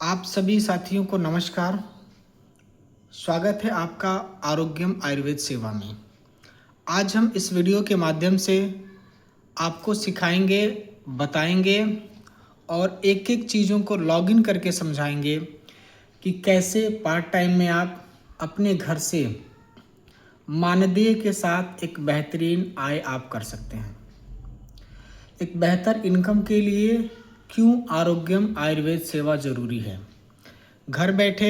आप सभी साथियों को नमस्कार। स्वागत है आपका आरोग्यम आयुर्वेद सेवा में। आज हम इस वीडियो के माध्यम से आपको सिखाएंगे, बताएंगे और एक एक चीज़ों को लॉगिन करके समझाएंगे कि कैसे पार्ट टाइम में आप अपने घर से मानदेय के साथ एक बेहतरीन आय आप कर सकते हैं। एक बेहतर इनकम के लिए क्यों आरोग्यम आयुर्वेद सेवा ज़रूरी है। घर बैठे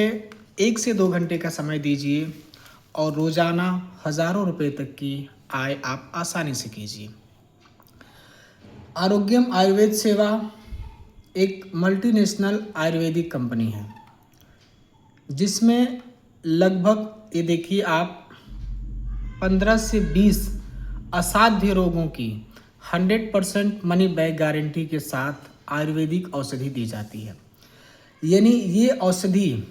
1 से 2 घंटे का समय दीजिए और रोज़ाना हज़ारों रुपए तक की आय आप आसानी से कीजिए। आरोग्यम आयुर्वेद सेवा एक मल्टीनेशनल आयुर्वेदिक कंपनी है जिसमें लगभग ये देखिए आप 15 से 20 असाध्य रोगों की 100% मनी बैक गारंटी के साथ आयुर्वेदिक औषधि दी जाती है। यानी ये औषधि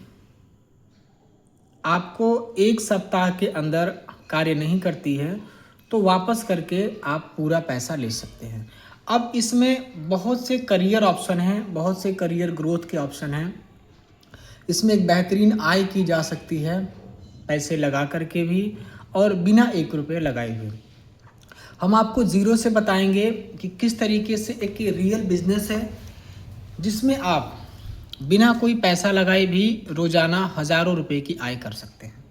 आपको 1 सप्ताह के अंदर कार्य नहीं करती है तो वापस करके आप पूरा पैसा ले सकते हैं। अब इसमें बहुत से करियर ऑप्शन हैं, बहुत से करियर ग्रोथ के ऑप्शन हैं। इसमें एक बेहतरीन आय की जा सकती है, पैसे लगा करके भी और बिना 1 रुपये लगाए हुए। हम आपको ज़ीरो से बताएंगे कि किस तरीके से एक रियल बिजनेस है जिसमें आप बिना कोई पैसा लगाए भी रोज़ाना हज़ारों रुपए की आय कर सकते हैं।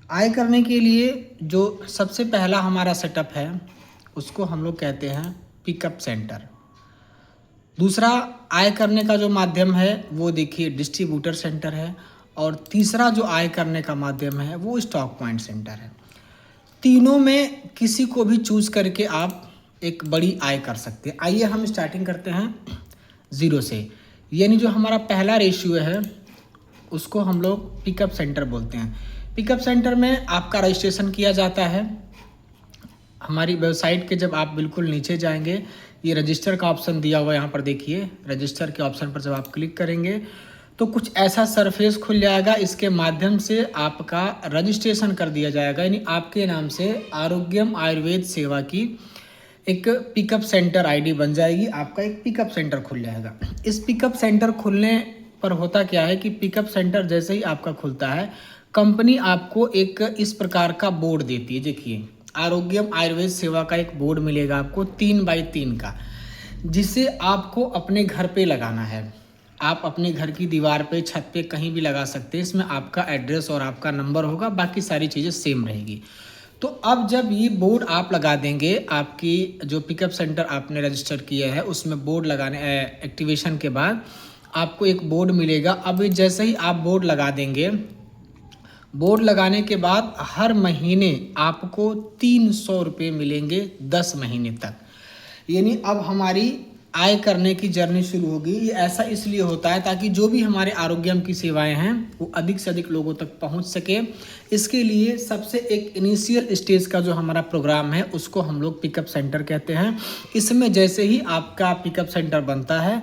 आय करने के लिए जो सबसे पहला हमारा सेटअप है उसको हम लोग कहते हैं पिकअप सेंटर। दूसरा आय करने का जो माध्यम है वो देखिए डिस्ट्रीब्यूटर सेंटर है और तीसरा जो आय करने का माध्यम है वो स्टॉक पॉइंट सेंटर है। तीनों में किसी को भी चूज़ करके आप एक बड़ी आय कर सकते हैं। आइए हम स्टार्टिंग करते हैं ज़ीरो से। यानी जो हमारा पहला रेशियो है उसको हम लोग पिकअप सेंटर बोलते हैं। पिकअप सेंटर में आपका रजिस्ट्रेशन किया जाता है। हमारी वेबसाइट के जब आप बिल्कुल नीचे जाएंगे, ये रजिस्टर का ऑप्शन दिया हुआ है, यहाँ पर देखिए रजिस्टर के ऑप्शन पर जब आप क्लिक करेंगे तो कुछ ऐसा सरफेस खुल जाएगा। इसके माध्यम से आपका रजिस्ट्रेशन कर दिया जाएगा। यानी आपके नाम से आरोग्यम आयुर्वेद सेवा की एक पिकअप सेंटर आईडी बन जाएगी, आपका एक पिकअप सेंटर खुल जाएगा। इस पिकअप सेंटर खुलने पर होता क्या है कि पिकअप सेंटर जैसे ही आपका खुलता है कंपनी आपको एक इस प्रकार का बोर्ड देती है। देखिए आरोग्यम आयुर्वेद सेवा का एक बोर्ड मिलेगा आपको 3x3 का, जिसे आपको अपने घर पे लगाना है। आप अपने घर की दीवार पे, छत पे कहीं भी लगा सकते हैं। इसमें आपका एड्रेस और आपका नंबर होगा, बाकी सारी चीज़ें सेम रहेगी। तो अब जब ये बोर्ड आप लगा देंगे, आपकी जो पिकअप सेंटर आपने रजिस्टर किया है उसमें बोर्ड लगाने एक्टिवेशन के बाद आपको एक बोर्ड मिलेगा। अब जैसे ही आप बोर्ड लगा देंगे, बोर्ड लगाने के बाद हर महीने आपको 300 रुपये मिलेंगे 10 महीने तक। यानी अब हमारी आय करने की जर्नी शुरू होगी। ये ऐसा इसलिए होता है ताकि जो भी हमारे आरोग्यम की सेवाएं हैं वो अधिक से अधिक लोगों तक पहुंच सके। इसके लिए सबसे एक इनिशियल स्टेज का जो हमारा प्रोग्राम है उसको हम लोग पिकअप सेंटर कहते हैं। इसमें जैसे ही आपका पिकअप सेंटर बनता है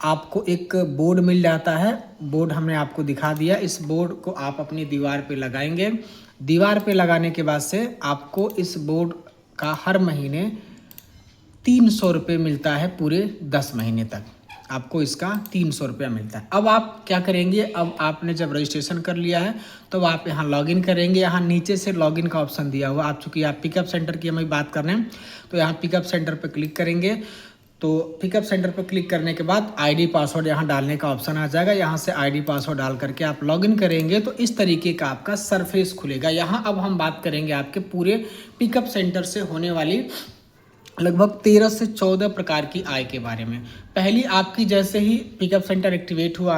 आपको एक बोर्ड मिल जाता है। बोर्ड हमने आपको दिखा दिया। इस बोर्ड को आप अपनी दीवार पे लगाएंगे। दीवार पे लगाने के बाद से आपको इस बोर्ड का हर महीने 300 रुपये मिलता है। पूरे 10 महीने तक आपको इसका 300 रुपया मिलता है। अब आप क्या करेंगे, अब आपने जब रजिस्ट्रेशन कर लिया है तो आप यहाँ लॉगिन करेंगे। यहाँ नीचे से लॉगिन का ऑप्शन दिया हुआ। आप चूँकि आप पिकअप सेंटर की हमें बात कर रहे हैं तो यहाँ पिकअप सेंटर पर क्लिक करेंगे। तो पिकअप सेंटर पर क्लिक करने के बाद आईडी पासवर्ड यहाँ डालने का ऑप्शन आ जाएगा। यहाँ से आईडी पासवर्ड डाल करके आप लॉगिन करेंगे तो इस तरीके का आपका सरफेस खुलेगा। यहाँ अब हम बात करेंगे आपके पूरे पिकअप सेंटर से होने वाली लगभग 13 से 14 प्रकार की आय के बारे में। पहली आपकी जैसे ही पिकअप सेंटर एक्टिवेट हुआ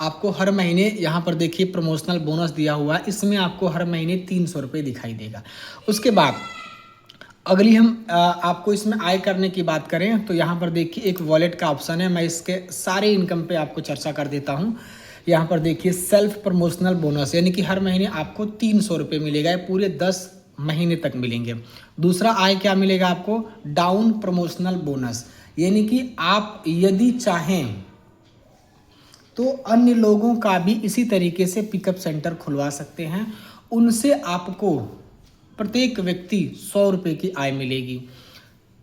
आपको हर महीने यहाँ पर देखिए प्रमोशनल बोनस दिया हुआ है। इसमें आपको हर महीने 300 रुपये दिखाई देगा। उसके बाद अगली हम आपको इसमें आय करने की बात करें तो यहाँ पर देखिए एक वॉलेट का ऑप्शन है। मैं इसके सारे इनकम पे आपको चर्चा कर देता हूँ। यहाँ पर देखिए सेल्फ प्रमोशनल बोनस, यानी कि हर महीने आपको 300 रुपये मिलेगा। पूरे 10 महीने तक मिलेंगे। दूसरा आय क्या मिलेगा आपको, डाउन प्रमोशनल बोनस, यानी कि आप यदि चाहें तो अन्य लोगों का भी इसी तरीके से पिकअप सेंटर खुलवा सकते हैं। उनसे आपको प्रत्येक व्यक्ति 100 रुपये की आय मिलेगी।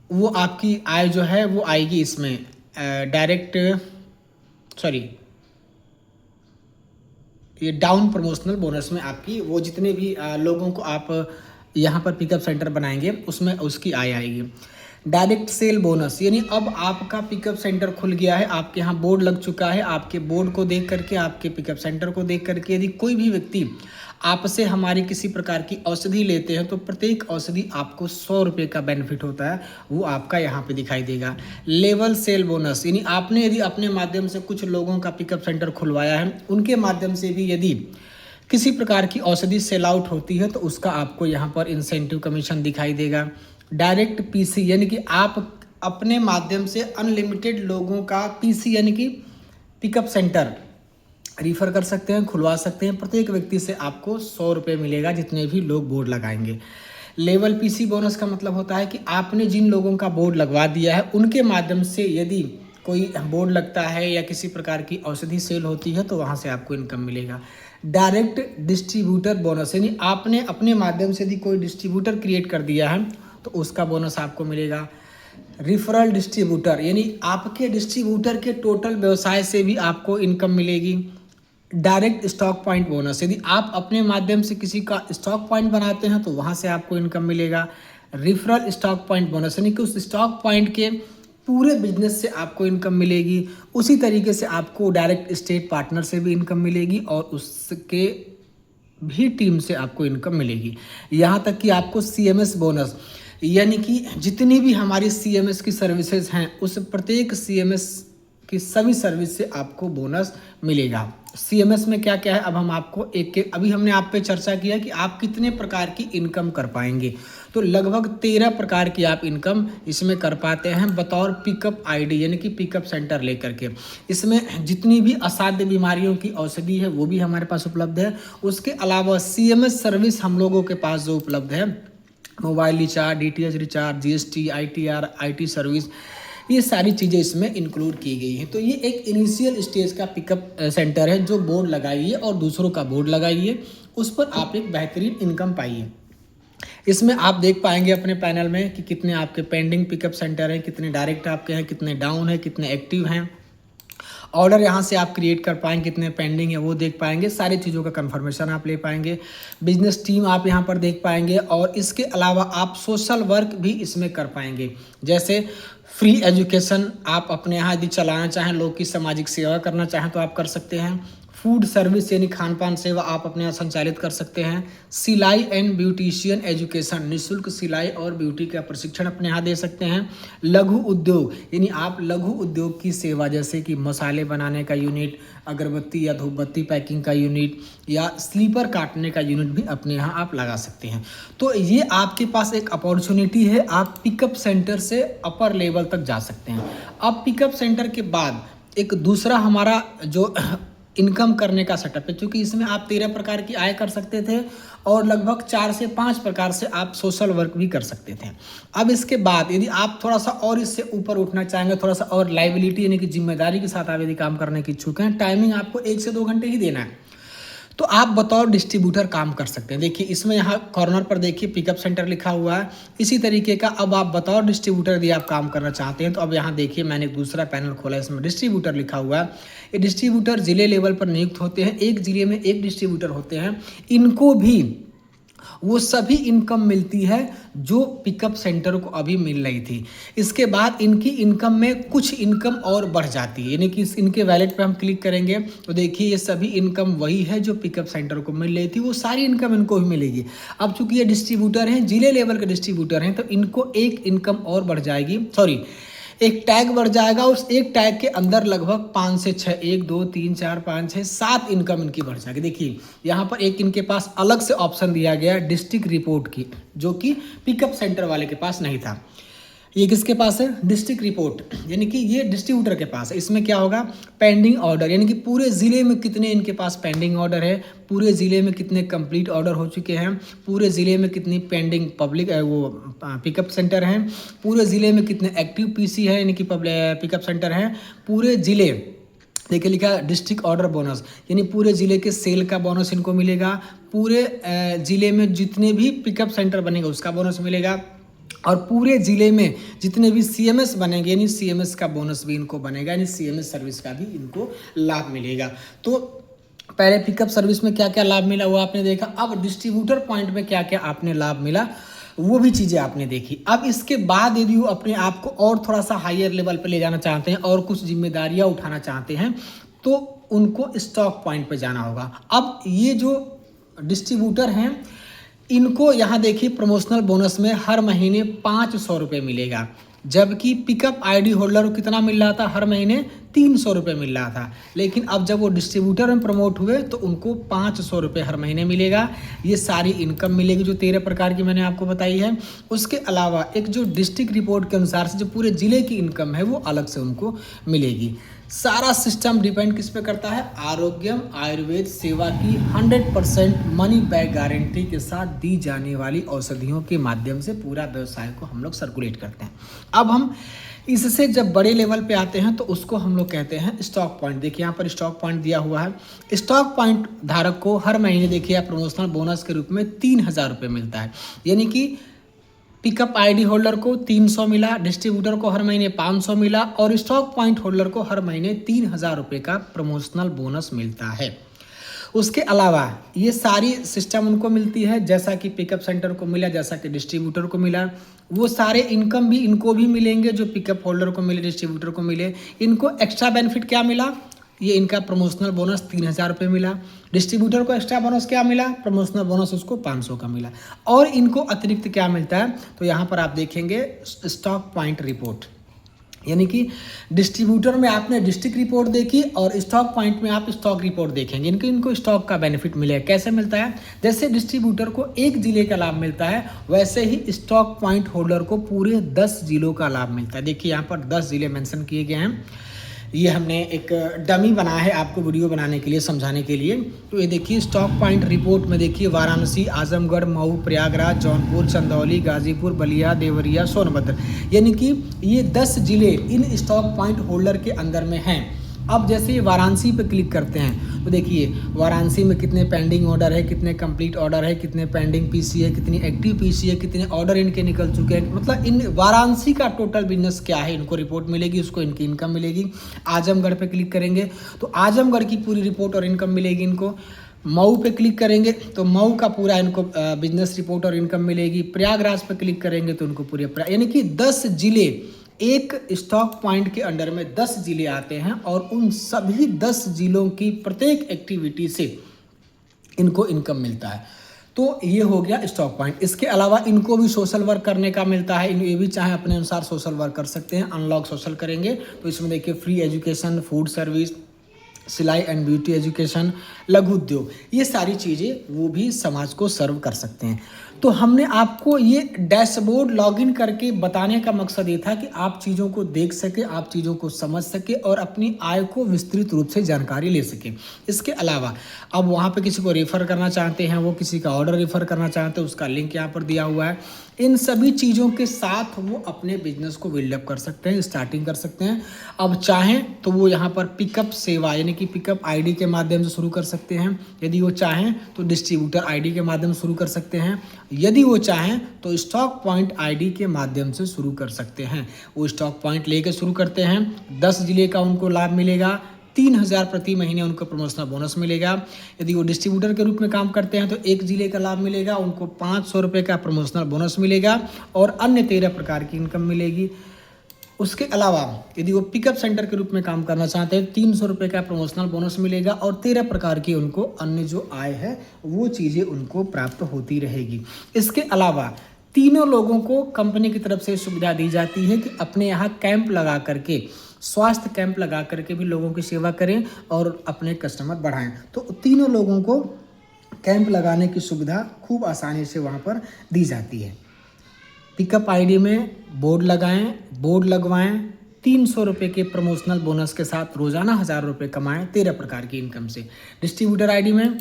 वो आपकी आय जो है वो आएगी इसमें डायरेक्ट ये डाउन प्रमोशनल बोनस में आपकी वो जितने भी लोगों को आप यहाँ पर पिकअप सेंटर बनाएंगे उसमें उसकी आय आएगी। डायरेक्ट सेल बोनस, यानी अब आपका पिकअप सेंटर खुल गया है, आपके यहाँ बोर्ड लग चुका है, आपके बोर्ड को देख करके, आपके पिकअप सेंटर को देख करके यदि कोई भी व्यक्ति आपसे हमारी किसी प्रकार की औषधि लेते हैं तो प्रत्येक औषधि आपको 100 रुपये का बेनिफिट होता है, वो आपका यहाँ पे दिखाई देगा। लेवल सेल बोनस, यानी आपने यदि अपने माध्यम से कुछ लोगों का पिकअप सेंटर खुलवाया है, उनके माध्यम से भी यदि किसी प्रकार की औषधि सेल आउट होती है तो उसका आपको यहाँ पर इंसेंटिव कमीशन दिखाई देगा। डायरेक्ट पीसी, यानी कि आप अपने माध्यम से अनलिमिटेड लोगों का पीसी यानी कि पिकअप सेंटर रिफ़र कर सकते हैं, खुलवा सकते हैं। प्रत्येक व्यक्ति से आपको 100 रुपये मिलेगा जितने भी लोग बोर्ड लगाएंगे। लेवल पीसी बोनस का मतलब होता है कि आपने जिन लोगों का बोर्ड लगवा दिया है उनके माध्यम से यदि कोई बोर्ड लगता है या किसी प्रकार की औषधि सेल होती है तो वहाँ से आपको इनकम मिलेगा। डायरेक्ट डिस्ट्रीब्यूटर बोनस, यानी आपने अपने माध्यम से यदि कोई डिस्ट्रीब्यूटर क्रिएट कर दिया है तो उसका बोनस आपको मिलेगा। रिफरल डिस्ट्रीब्यूटर, यानी आपके डिस्ट्रीब्यूटर के टोटल व्यवसाय से भी आपको इनकम मिलेगी। डायरेक्ट स्टॉक पॉइंट बोनस, यदि आप अपने माध्यम से किसी का स्टॉक पॉइंट बनाते हैं तो वहाँ से आपको इनकम मिलेगा। रिफरल स्टॉक पॉइंट बोनस, यानी कि उस स्टॉक पॉइंट के पूरे बिजनेस से आपको इनकम मिलेगी। उसी तरीके से आपको डायरेक्ट स्टेट पार्टनर से भी इनकम मिलेगी और उसके भी टीम से आपको इनकम मिलेगी। यहाँ तक कि आपको सीएमएस बोनस, यानी कि जितनी भी हमारी सीएमएस की सर्विसेज हैं उस प्रत्येक सीएमएस की सभी सर्विस से आपको बोनस मिलेगा। सीएमएस में क्या क्या है अब हम आपको अभी हमने आप पे चर्चा किया कि आप कितने प्रकार की इनकम कर पाएंगे, तो लगभग 13 प्रकार की आप इनकम इसमें कर पाते हैं बतौर पिकअप आईडी, यानी कि पिकअप सेंटर लेकर के। इसमें जितनी भी असाध्य बीमारियों की औषधि है वो भी हमारे पास उपलब्ध है। उसके अलावा सीएमएस सर्विस हम लोगों के पास जो उपलब्ध है, mobile recharge, DTH recharge, GST, ITR, IT service, ये सारी चीज़ें इसमें इंक्लूड की गई हैं। तो ये एक इनिशियल स्टेज का पिकअप सेंटर है जो बोर्ड लगाइए और दूसरों का बोर्ड लगाइए, उस पर आप एक बेहतरीन इनकम पाइए। इसमें आप देख पाएंगे अपने पैनल में कि कितने आपके पेंडिंग पिकअप सेंटर हैं, कितने डायरेक्ट आपके हैं, कितने डाउन हैं, कितने एक्टिव हैं। ऑर्डर यहाँ से आप क्रिएट कर पाएंगे, कितने पेंडिंग है वो देख पाएंगे, सारी चीज़ों का कंफर्मेशन आप ले पाएंगे। बिजनेस टीम आप यहाँ पर देख पाएंगे और इसके अलावा आप सोशल वर्क भी इसमें कर पाएंगे। जैसे फ्री एजुकेशन आप अपने यहाँ यदि चलाना चाहें, लोग की सामाजिक सेवा करना चाहें तो आप कर सकते हैं। फूड सर्विस यानी खान पान सेवा आप अपने यहाँ संचालित कर सकते हैं। सिलाई एंड ब्यूटिशियन एजुकेशन, निःशुल्क सिलाई और ब्यूटी का प्रशिक्षण अपने यहाँ दे सकते हैं। लघु उद्योग, यानी आप लघु उद्योग की सेवा जैसे कि मसाले बनाने का यूनिट, अगरबत्ती या धूपबत्ती पैकिंग का यूनिट या स्लीपर काटने का यूनिट भी अपने यहाँ आप लगा सकते हैं। तो ये आपके पास एक अपॉर्चुनिटी है, आप पिकअप सेंटर से अपर लेवल तक जा सकते हैं। अब पिकअप सेंटर के बाद एक दूसरा हमारा जो इनकम करने का सेटअप है, क्योंकि इसमें आप 13 प्रकार की आय कर सकते थे और लगभग 4 से 5 प्रकार से आप सोशल वर्क भी कर सकते थे। अब इसके बाद यदि आप थोड़ा सा और इससे ऊपर उठना चाहेंगे, थोड़ा सा और लाइबिलिटी यानी कि जिम्मेदारी के साथ आप यदि काम करने की इच्छुक हैं, टाइमिंग आपको 1 से 2 घंटे ही देना है, तो आप बतौर डिस्ट्रीब्यूटर काम कर सकते हैं। देखिए इसमें यहाँ कॉर्नर पर देखिए पिकअप सेंटर लिखा हुआ है। इसी तरीके का अब आप बतौर डिस्ट्रीब्यूटर यदि आप काम करना चाहते हैं तो अब यहाँ देखिए मैंने एक दूसरा पैनल खोला है, इसमें डिस्ट्रीब्यूटर लिखा हुआ है। ये डिस्ट्रीब्यूटर जिले लेवल पर नियुक्त होते हैं, एक जिले में एक डिस्ट्रीब्यूटर होते हैं। इनको भी वो सभी इनकम मिलती है जो पिकअप सेंटर को अभी मिल रही थी। इसके बाद इनकी इनकम में कुछ इनकम और बढ़ जाती है, यानी कि इनके वैलेट पे हम क्लिक करेंगे तो देखिए ये सभी इनकम वही है जो पिकअप सेंटर को मिल रही थी, वो सारी इनकम इनको भी मिलेगी। अब चूंकि ये डिस्ट्रीब्यूटर हैं, जिले लेवल के डिस्ट्रीब्यूटर हैं, तो इनको एक इनकम और बढ़ जाएगी, एक टैग बढ़ जाएगा। उस एक टैग के अंदर लगभग 5 से 6, 1 2 3 4 5 6 7 इनकम इनकी बढ़ जाएगी। देखिए यहाँ पर एक इनके पास अलग से ऑप्शन दिया गया डिस्ट्रिक्ट रिपोर्ट की, जो कि पिकअप सेंटर वाले के पास नहीं था। ये किसके पास है? डिस्ट्रिक्ट रिपोर्ट, यानी कि ये डिस्ट्रीब्यूटर के पास है। इसमें क्या होगा? पेंडिंग ऑर्डर, यानी कि पूरे ज़िले में कितने इनके पास पेंडिंग ऑर्डर है, पूरे ज़िले में कितने कंप्लीट ऑर्डर हो चुके हैं, पूरे ज़िले में कितनी पेंडिंग पिकअप सेंटर हैं, पूरे ज़िले में कितने एक्टिव पीसी है यानी कि पिकअप सेंटर हैं, पूरे ज़िले देखिए लिखा डिस्ट्रिक्ट ऑर्डर बोनस, यानी पूरे ज़िले के सेल का बोनस इनको मिलेगा, पूरे ज़िले में जितने भी पिकअप सेंटर बनेगा उसका बोनस मिलेगा, और पूरे ज़िले में जितने भी सीएमएस बनेंगे यानी सीएमएस का बोनस भी इनको बनेगा, यानी सीएमएस सर्विस का भी इनको लाभ मिलेगा। तो पहले पिकअप सर्विस में क्या क्या लाभ मिला वो आपने देखा। अब डिस्ट्रीब्यूटर पॉइंट में क्या क्या आपने लाभ मिला वो भी चीज़ें आपने देखी। अब इसके बाद यदि वो अपने आप को और थोड़ा सा हायर लेवल पे ले जाना चाहते हैं और कुछ जिम्मेदारियां उठाना चाहते हैं तो उनको स्टॉक पॉइंट पे जाना होगा। अब ये जो डिस्ट्रीब्यूटर हैं इनको यहाँ देखिए प्रमोशनल बोनस में हर महीने 500 रुपये मिलेगा, जबकि पिकअप आईडी होल्डर को कितना मिल रहा था, हर महीने 300 रुपये मिल रहा था। लेकिन अब जब वो डिस्ट्रीब्यूटर में प्रमोट हुए तो उनको 500 रुपये हर महीने मिलेगा। ये सारी इनकम मिलेगी जो 13 प्रकार की मैंने आपको बताई है। उसके अलावा एक जो डिस्ट्रिक्ट रिपोर्ट के अनुसार से जो पूरे ज़िले की इनकम है वो अलग से उनको मिलेगी। सारा सिस्टम डिपेंड किस पे करता है, आरोग्यम आयुर्वेद सेवा की 100% मनी बैक गारंटी के साथ दी जाने वाली औषधियों के माध्यम से पूरा व्यवसाय को हम लोग सर्कुलेट करते हैं। अब हम इससे जब बड़े लेवल पे आते हैं तो उसको हम लोग कहते हैं स्टॉक पॉइंट। देखिए यहाँ पर स्टॉक पॉइंट दिया हुआ है। स्टॉक पॉइंट धारक को हर महीने देखिए प्रमोशनल बोनस के रूप में 3000 रुपये मिलता है। यानी कि पिकअप आईडी होल्डर को 300 मिला, डिस्ट्रीब्यूटर को हर महीने 500 मिला और स्टॉक पॉइंट होल्डर को हर महीने 3000 रुपये का प्रमोशनल बोनस मिलता है। उसके अलावा ये सारी सिस्टम उनको मिलती है जैसा कि पिकअप सेंटर को मिला, जैसा कि डिस्ट्रीब्यूटर को मिला। वो सारे इनकम भी इनको भी मिलेंगे जो पिकअप होल्डर को मिले, डिस्ट्रीब्यूटर को मिले। इनको एक्स्ट्रा बेनिफिट क्या मिला, ये इनका प्रमोशनल बोनस 3000 रुपये मिला। डिस्ट्रीब्यूटर को एक्स्ट्रा बोनस क्या मिला, प्रमोशनल बोनस उसको 500 का मिला। और इनको अतिरिक्त क्या मिलता है तो यहाँ पर आप देखेंगे स्टॉक पॉइंट रिपोर्ट, यानी कि डिस्ट्रीब्यूटर में आपने डिस्ट्रिक्ट रिपोर्ट देखी और स्टॉक पॉइंट में आप स्टॉक रिपोर्ट देखेंगे। इनको स्टॉक का बेनिफिट मिलेगा। कैसे मिलता है, जैसे डिस्ट्रीब्यूटर को एक जिले का लाभ मिलता है वैसे ही स्टॉक पॉइंट होल्डर को पूरे 10 जिलों का लाभ मिलता है। देखिए यहाँ पर 10 जिले मेंशन किए गए हैं। ये हमने एक डमी बनाया है आपको वीडियो बनाने के लिए, समझाने के लिए। तो ये देखिए स्टॉक पॉइंट रिपोर्ट में देखिए वाराणसी, आजमगढ़, मऊ, प्रयागराज, जौनपुर, चंदौली, गाजीपुर, बलिया, देवरिया, सोनभद्र, यानी कि ये 10 जिले इन स्टॉक पॉइंट होल्डर के अंदर में हैं। अब जैसे ये वाराणसी पे क्लिक करते हैं तो देखिए वाराणसी में कितने पेंडिंग ऑर्डर है, कितने कंप्लीट ऑर्डर है, कितने पेंडिंग पीसी है, कितनी एक्टिव पीसी है, कितने ऑर्डर इनके निकल चुके हैं। मतलब इन वाराणसी का टोटल बिजनेस क्या है इनको रिपोर्ट मिलेगी, उसको इनकी इनकम मिलेगी। आजमगढ़ पे क्लिक करेंगे तो आजमगढ़ की पूरी रिपोर्ट और इनकम मिलेगी इनको। मऊ पे क्लिक करेंगे तो मऊ का पूरा इनको बिजनेस रिपोर्ट और इनकम मिलेगी। प्रयागराज पे क्लिक करेंगे तो उनको पूरे यानी कि 10 जिले, एक स्टॉक पॉइंट के अंडर में 10 जिले आते हैं और उन सभी 10 जिलों की प्रत्येक एक्टिविटी से इनको इनकम मिलता है। तो ये हो गया स्टॉक पॉइंट। इसके अलावा इनको भी सोशल वर्क करने का मिलता है। ये भी चाहे अपने अनुसार सोशल वर्क कर सकते हैं। अनलॉक सोशल करेंगे तो इसमें देखिए फ्री एजुकेशन, फूड सर्विस, सिलाई एंड ब्यूटी एजुकेशन, लघु उद्योग, ये सारी चीज़ें वो भी समाज को सर्व कर सकते हैं। तो हमने आपको ये डैशबोर्ड लॉगिन करके बताने का मकसद ये था कि आप चीज़ों को देख सके, आप चीज़ों को समझ सके और अपनी आय को विस्तृत रूप से जानकारी ले सके। इसके अलावा अब वहाँ पे किसी को रेफ़र करना चाहते हैं, वो किसी का ऑर्डर रेफ़र करना चाहते हैं, उसका लिंक यहाँ पर दिया हुआ है। इन सभी चीज़ों के साथ वो अपने बिजनेस को बिल्डअप कर सकते हैं, स्टार्टिंग कर सकते हैं। अब चाहें तो वो यहाँ पर पिकअप सेवा यानी कि पिकअप आईडी के माध्यम से शुरू कर सकते हैं। यदि वो चाहें तो डिस्ट्रीब्यूटर आईडी के माध्यम से शुरू कर सकते हैं। यदि वो चाहें तो स्टॉक पॉइंट आईडी के माध्यम से शुरू कर सकते हैं। वो स्टॉक पॉइंट लेकर शुरू करते हैं, 10 जिले का उनको लाभ मिलेगा, 3000 प्रति महीने उनको प्रमोशनल बोनस मिलेगा। यदि वो डिस्ट्रीब्यूटर के रूप में काम करते हैं तो एक जिले का लाभ मिलेगा, उनको 500 रुपये का प्रमोशनल बोनस मिलेगा और अन्य 13 प्रकार की इनकम मिलेगी। उसके अलावा यदि वो पिकअप सेंटर के रूप में काम करना चाहते हैं 300 रुपये का प्रमोशनल बोनस मिलेगा और 13 प्रकार की उनको अन्य जो आय है वो चीज़ें उनको प्राप्त होती रहेगी। इसके अलावा तीनों लोगों को कंपनी की तरफ से सुविधा दी जाती है कि अपने यहाँ कैंप लगा करके, स्वास्थ्य कैंप लगा करके भी लोगों की सेवा करें और अपने कस्टमर बढ़ाएं। तो तीनों लोगों को कैंप लगाने की सुविधा खूब आसानी से वहाँ पर दी जाती है। पिकअप आईडी में बोर्ड लगाएं, बोर्ड लगवाएं, 300 रुपये के प्रमोशनल बोनस के साथ रोजाना 1000 रुपये कमाएं 13 प्रकार की इनकम से। डिस्ट्रीब्यूटर आईडी में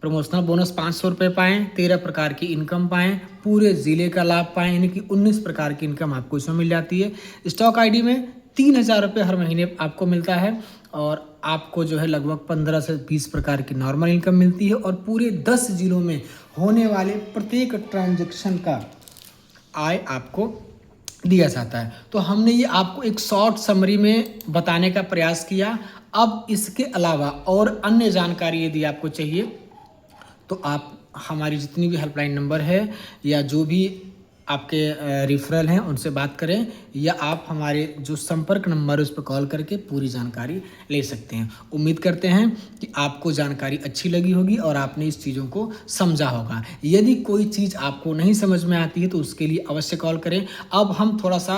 प्रमोशनल बोनस 500 रुपये पाएँ, 13 प्रकार की इनकम पाएँ, पूरे ज़िले का लाभ पाएँ, यानी कि 19 प्रकार की इनकम आपको इसमें मिल जाती है। स्टॉक आईडी में 3000 रुपये हर महीने आपको मिलता है और आपको जो है लगभग 15 से 20 प्रकार की नॉर्मल इनकम मिलती है और पूरे 10 जिलों में होने वाले प्रत्येक ट्रांजैक्शन का आय आपको दिया जाता है। तो हमने ये आपको एक शॉर्ट समरी में बताने का प्रयास किया। अब इसके अलावा और अन्य जानकारी यदि आपको चाहिए तो आप हमारी जितनी भी हेल्पलाइन नंबर है या जो भी आपके रेफरल हैं उनसे बात करें, या आप हमारे जो संपर्क नंबर है उस पर कॉल करके पूरी जानकारी ले सकते हैं। उम्मीद करते हैं कि आपको जानकारी अच्छी लगी होगी और आपने इस चीज़ों को समझा होगा। यदि कोई चीज़ आपको नहीं समझ में आती है तो उसके लिए अवश्य कॉल करें। अब हम थोड़ा सा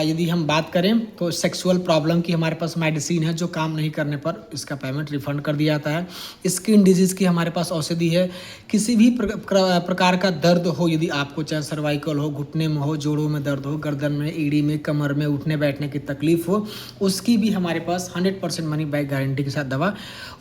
यदि हम बात करें तो सेक्सुअल प्रॉब्लम की हमारे पास मेडिसिन है जो काम नहीं करने पर इसका पेमेंट रिफंड कर दिया जाता है। स्किन डिजीज़ की हमारे पास औषधि है। किसी भी प्रकार का दर्द हो, यदि आपको चाहे सर्वाइकल हो, घुटने में हो, जोड़ों में दर्द हो, गर्दन में, एड़ी में, कमर में, उठने बैठने की तकलीफ हो, उसकी भी हमारे पास 100% मनी बैक गारंटी के साथ दवा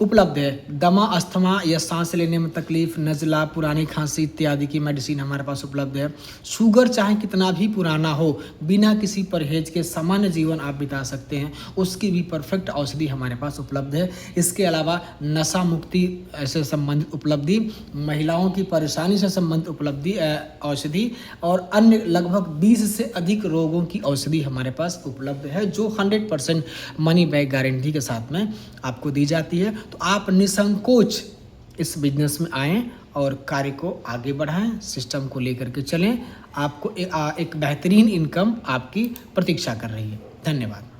उपलब्ध है। दमा, अस्थमा या सांस लेने में तकलीफ, नज़ला, पुरानी खांसी इत्यादि की मेडिसिन हमारे पास उपलब्ध है। शुगर चाहे कितना भी पुराना हो, बिना किसी परहेज के सामान्य जीवन आप बिता सकते हैं, उसकी भी परफेक्ट औषधि हमारे पास उपलब्ध है। इसके अलावा नशा मुक्ति से संबंधित उपलब्धि, महिलाओं की परेशानी से संबंधित उपलब्धि औषधि और अन्य लगभग 20 से अधिक रोगों की औषधि हमारे पास उपलब्ध है जो 100% मनी बैक गारंटी के साथ में आपको दी जाती है। तो आप निसंकोच इस बिजनेस में आएँ और कार्य को आगे बढ़ाएं, सिस्टम को लेकर के चलें। आपको एक बेहतरीन इनकम आपकी प्रतीक्षा कर रही है। धन्यवाद।